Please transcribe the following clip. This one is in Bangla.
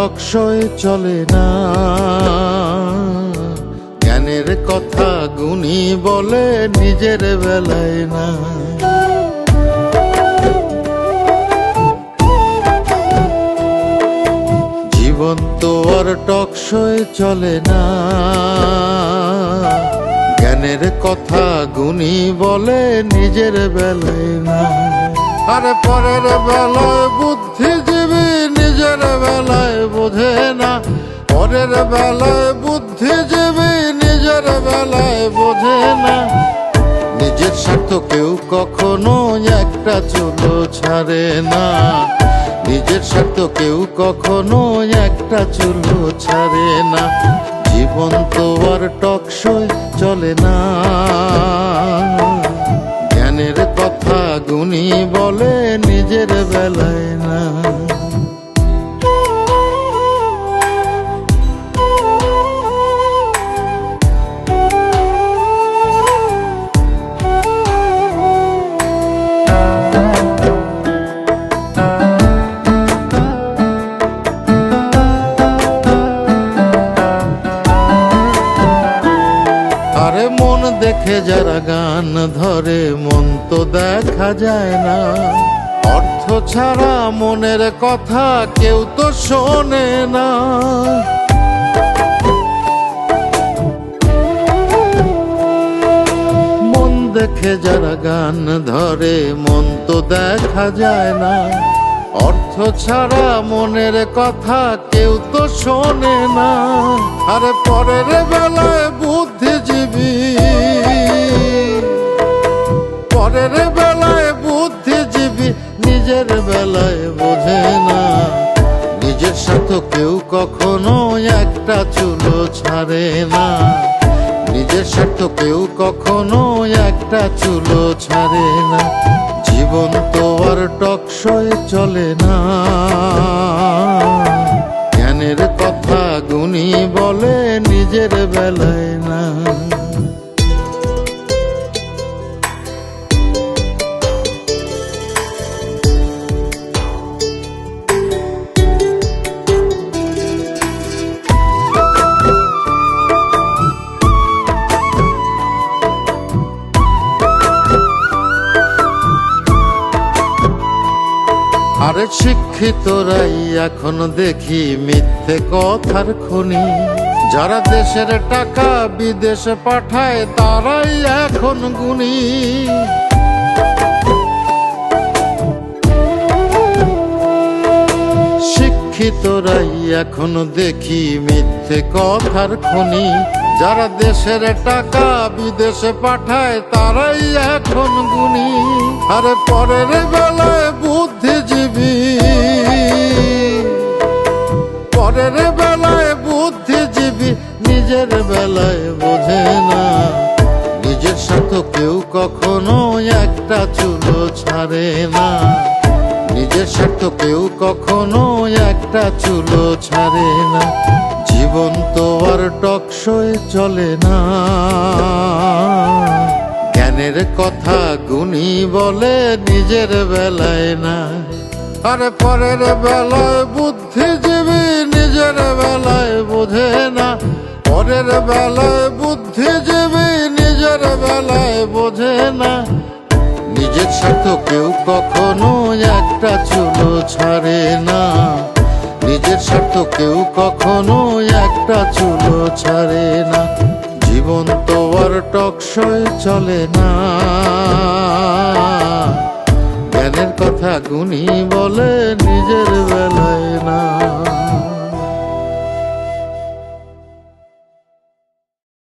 টকশই চলে না, জ্ঞানের কথা গুণী বলে নিজের বেলায় না। জীবন তো আর টকশই চলে না, জ্ঞানের কথা গুণী বলে নিজের বেলায় না। আরে পরের বেলায় বুদ্ধিজীবী নিজের বেলায় বোঝে না, পরের বেলায় বুদ্ধিজীবী নিজের বেলায় বোঝে না। নিজের স্বার্থ কেউ কখনো একটা চুলো ছাড়ে না, নিজের স্বার্থ কেউ কখনো একটা চুলো ছাড়ে না। জীবন তো আর টকশই চলে না, জ্ঞানের কথা গুণী বলে নিজের বেলায় না। আরে মন দেখে যারা গান ধরে মন তো দেখা যায় না, অর্থ ছাড়া মনের কথা কেউ তো শোনে না। মন দেখে যারা গান ধরে মন তো দেখা যায় না, অর্থ ছাড়া মনের কথা কেউ তো শোনে না। আরে পরের বেলায় বুদ্ধিজীবী, পরের বেলায় বুদ্ধিজীবী নিজের বেলায় বোঝে না। নিজের সাথে কেউ কখনো একটা চুলো ছাড়ে না, নিজের স্বার্থ কেউ কখনো একটা চুলো ছাড়ে না। জীবন তো আর টকশই চলে না, জ্ঞানের কথা গুণী বলে নিজের বেলায় না। আরে শিক্ষিতরাই এখন দেখি মিথ্যে কথার খনি, যারা দেশের টাকা বিদেশে পাঠায় তারাই এখন গুণী। শিক্ষিতরাই এখন দেখি মিথ্যে কথার খনি, যারা দেশের টাকা বিদেশে পাঠায় তারাই এখন গুণী। আরে পরের বেলায় বুদ্ধিজীবী, পরের বেলায় বুদ্ধিজীবী নিজের বেলায় বোঝে না। নিজের সাথে কেউ কখনো একটা চুলো ছাড়ে না, নিজের স্বার্থ কেউ কখনো একটা চুলো ছাড়ে না। জীবন তো আর টকশই চলে না, জ্ঞানের কথা গুণী বলে নিজের বেলায় না। আরে পরের বেলায় বুদ্ধিজীবী নিজের বেলায় বোঝে না, পরের বেলায় বুদ্ধিজীবী নিজের বেলায় বোঝে না। নিজের স্বার্থ কেউ কখনো একটা চুলো ছাড়ে না, নিজের স্বার্থ কেউ কখনো একটা চুলো ছাড়ে না। জীবন তো আর টকশই চলে না, জ্ঞানের কথা গুণী বলে নিজের বেলায় না।